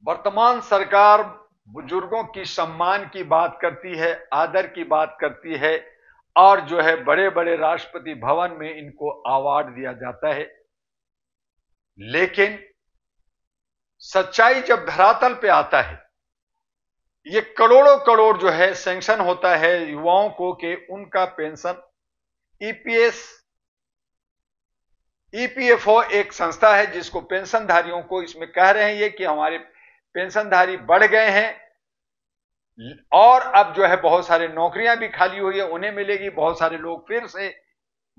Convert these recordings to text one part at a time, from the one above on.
वर्तमान सरकार बुजुर्गों की सम्मान की बात करती है, आदर की बात करती है और जो है बड़े बड़े राष्ट्रपति भवन में इनको अवार्ड दिया जाता है। लेकिन सच्चाई जब धरातल पे आता है, ये करोड़ों करोड़ जो है सैंक्शन होता है युवाओं को कि उनका पेंशन ईपीएस ईपीएफओ एक संस्था है जिसको पेंशनधारियों को इसमें कह रहे हैं ये कि हमारे पेंशनधारी बढ़ गए हैं और अब जो है बहुत सारे नौकरियां भी खाली हुई है, उन्हें मिलेगी। बहुत सारे लोग फिर से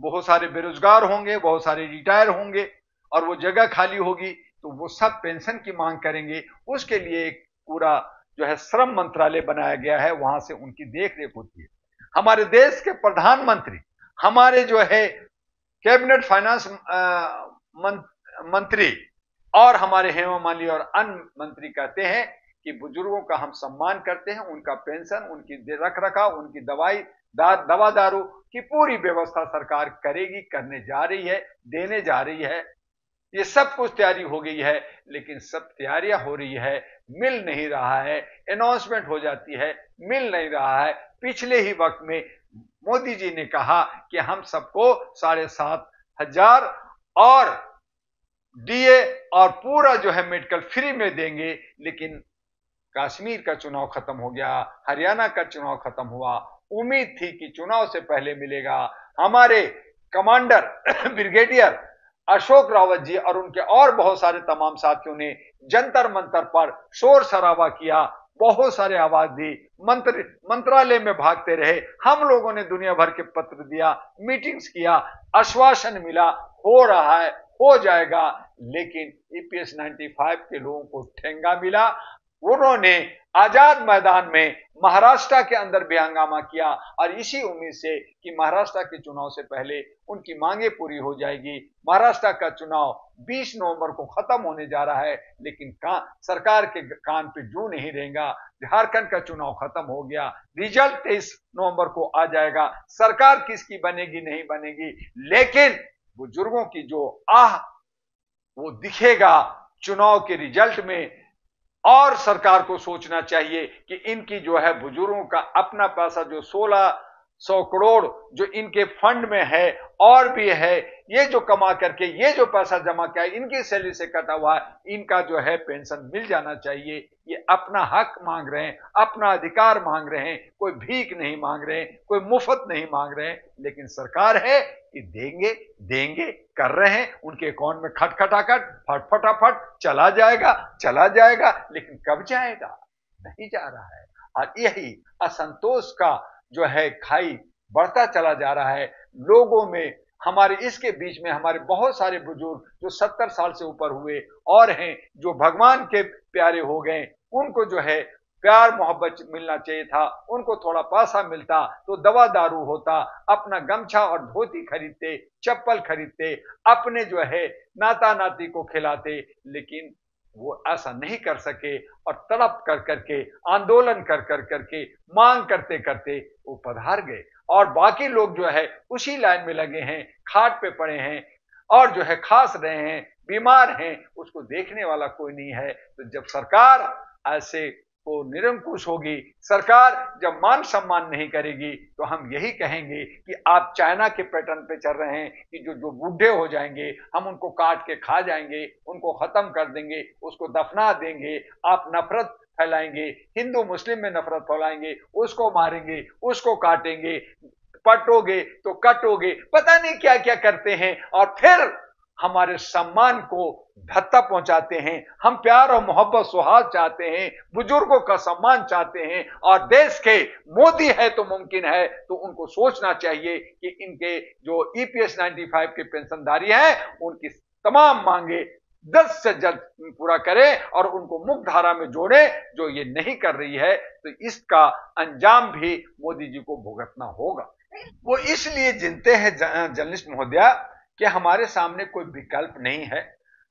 बहुत सारे बेरोजगार होंगे, बहुत सारे रिटायर होंगे और वो जगह खाली होगी, तो वो सब पेंशन की मांग करेंगे। उसके लिए एक पूरा जो है श्रम मंत्रालय बनाया गया है, वहां से उनकी देख रेख होती है। हमारे देश के प्रधानमंत्री, हमारे जो है कैबिनेट फाइनेंस मंत्री और हमारे हेमा मालिनी और अन्य मंत्री कहते हैं कि बुजुर्गों का हम सम्मान करते हैं, उनका पेंशन, उनकी रख रखाव, उनकी दवा दारू की पूरी व्यवस्था सरकार करेगी, करने जा रही है, देने जा रही है। ये सब कुछ तैयारी हो गई है, लेकिन सब तैयारियां हो रही है, मिल नहीं रहा है। अनाउंसमेंट हो जाती है, मिल नहीं रहा है। पिछले ही वक्त में मोदी जी ने कहा कि हम सबको 7,500 और डीए और पूरा जो है मेडिकल फ्री में देंगे, लेकिन कश्मीर का चुनाव खत्म हो गया, हरियाणा का चुनाव खत्म हुआ। उम्मीद थी कि चुनाव से पहले मिलेगा। हमारे कमांडर ब्रिगेडियर अशोक रावत जी और उनके और बहुत सारे तमाम साथियों ने जंतर मंतर पर शोर शराबा किया, बहुत सारे आवाज दी, मंत्रालय में भागते रहे। हम लोगों ने दुनिया भर के पत्र दिया, मीटिंग्स किया, आश्वासन मिला, हो रहा है, हो जाएगा। लेकिन ईपीएस 95 के लोगों को ठेंगा मिला। उन्होंने आजाद मैदान में महाराष्ट्र के अंदर भी हंगामा किया और इसी उम्मीद से कि महाराष्ट्र के चुनाव से पहले उनकी मांगे पूरी हो जाएगी। महाराष्ट्र का चुनाव 20 नवंबर को खत्म होने जा रहा है, लेकिन सरकार के कान पे जू नहीं रहेगा। झारखंड का चुनाव खत्म हो गया, रिजल्ट 23 नवंबर को आ जाएगा। सरकार किसकी बनेगी नहीं बनेगी, लेकिन बुजुर्गों की जो आह वो दिखेगा चुनाव के रिजल्ट में। और सरकार को सोचना चाहिए कि इनकी जो है बुजुर्गों का अपना पैसा जो 1600 करोड़ जो इनके फंड में है और भी है, ये जो कमा करके ये जो पैसा जमा किया है इनकी सैलरी से कटा हुआ है, इनका जो है पेंशन मिल जाना चाहिए। ये अपना हक मांग रहे हैं, अपना अधिकार मांग रहे हैं, कोई भीख नहीं मांग रहे हैं, कोई मुफ्त नहीं मांग रहे हैं। लेकिन सरकार है कि देंगे देंगे कर रहे हैं, उनके अकाउंट में खटखटाखट फटाफट चला जाएगा, लेकिन कब जाएगा, नहीं जा रहा है। और यही असंतोष का जो है खाई बढ़ता चला जा रहा है लोगों में। हमारे इसके बीच में हमारे बहुत सारे बुजुर्ग जो 70 साल से ऊपर हुए और हैं, जो भगवान के प्यारे हो गए, उनको जो है प्यार मोहब्बत मिलना चाहिए था, उनको थोड़ा पैसा मिलता तो दवा दारू होता, अपना गमछा और धोती खरीदते, चप्पल खरीदते, अपने जो है नाता नाती को खिलाते। लेकिन वो ऐसा नहीं कर सके और तड़प कर करके, आंदोलन कर कर करके, मांग करते करते वो पधार गए और बाकी लोग जो है उसी लाइन में लगे हैं, खाट पे पड़े हैं और जो है खास रहे हैं, बीमार हैं, उसको देखने वाला कोई नहीं है। तो जब सरकार ऐसे को निरंकुश होगी, सरकार जब मान सम्मान नहीं करेगी, तो हम यही कहेंगे कि आप चाइना के पैटर्न पे चल रहे हैं कि जो जो बूढ़े हो जाएंगे हम उनको काट के खा जाएंगे, उनको खत्म कर देंगे, उसको दफना देंगे। आप नफरत फैलाएंगे, हिंदू मुस्लिम में नफरत फैलाएंगे, उसको मारेंगे, उसको काटेंगे, पटोगे तो कटोगे, पता नहीं क्या क्या करते हैं और फिर हमारे सम्मान को धत्ता पहुंचाते हैं। हम प्यार और मोहब्बत सुहाग चाहते हैं, बुजुर्गों का सम्मान चाहते हैं और देश के मोदी है तो मुमकिन है, तो उनको सोचना चाहिए कि इनके जो ईपीएस 95 के पेंशनधारी हैं उनकी तमाम मांगे जल्द से जल्द पूरा करें और उनको मुख्य धारा में जोड़े। जो ये नहीं कर रही है तो इसका अंजाम भी मोदी जी को भुगतना होगा। वो इसलिए जिनते हैं जर्नलिस्ट महोदया कि हमारे सामने कोई विकल्प नहीं है।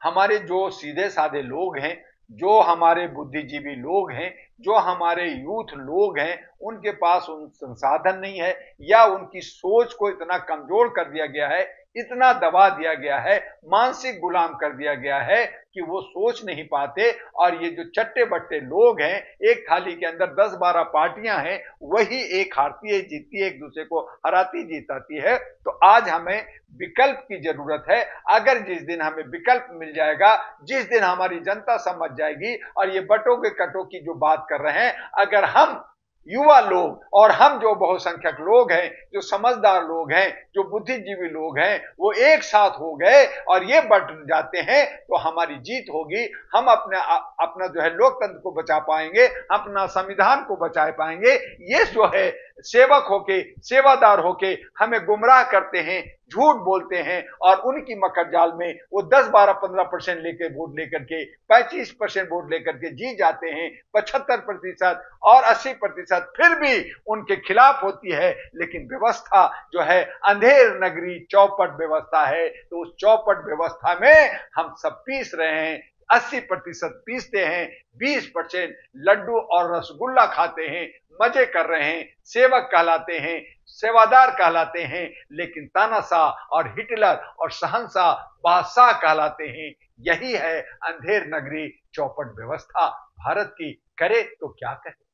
हमारे जो सीधे साधे लोग हैं, जो हमारे बुद्धिजीवी लोग हैं, जो हमारे यूथ लोग हैं, उनके पास उन संसाधन नहीं है या उनकी सोच को इतना कमजोर कर दिया गया है इतना दबा दिया गया है, मानसिक गुलाम कर दिया गया है कि वो सोच नहीं पाते। और ये जो चट्टे बट्टे लोग हैं, एक थाली के अंदर 10-12 पार्टियां हैं, वही एक हारती है, जीतती है, एक दूसरे को हराती जीताती है। तो आज हमें विकल्प की जरूरत है। अगर जिस दिन हमें विकल्प मिल जाएगा, जिस दिन हमारी जनता समझ जाएगी, और ये बटोगे कटो की जो बात कर रहे हैं, अगर हम युवा लोग और हम जो बहुसंख्यक लोग हैं, जो समझदार लोग हैं, जो बुद्धिजीवी लोग हैं, वो एक साथ हो गए और ये बट जाते हैं, तो हमारी जीत होगी। हम अपना जो है लोकतंत्र को बचा पाएंगे, अपना संविधान को बचा पाएंगे। ये जो है सेवक होके, सेवादार होके हमें गुमराह करते हैं, झूठ बोलते हैं, और उनकी मकर जाल में वो 10-12-15% लेकर वोट लेकर के 35% वोट लेकर के जीत जाते हैं। 75% और 80% फिर भी उनके खिलाफ होती है। लेकिन व्यवस्था जो है अंधेर नगरी चौपट व्यवस्था है, तो उस चौपट व्यवस्था में हम सब पीस रहे हैं। 80% पीसते हैं, 20% लड्डू और रसगुल्ला खाते हैं, मजे कर रहे हैं, सेवक कहलाते हैं, सेवादार कहलाते हैं, लेकिन तानाशाह और हिटलर और शहंशाह बादशाह कहलाते हैं। यही है अंधेर नगरी चौपट व्यवस्था भारत की। करे तो क्या करे।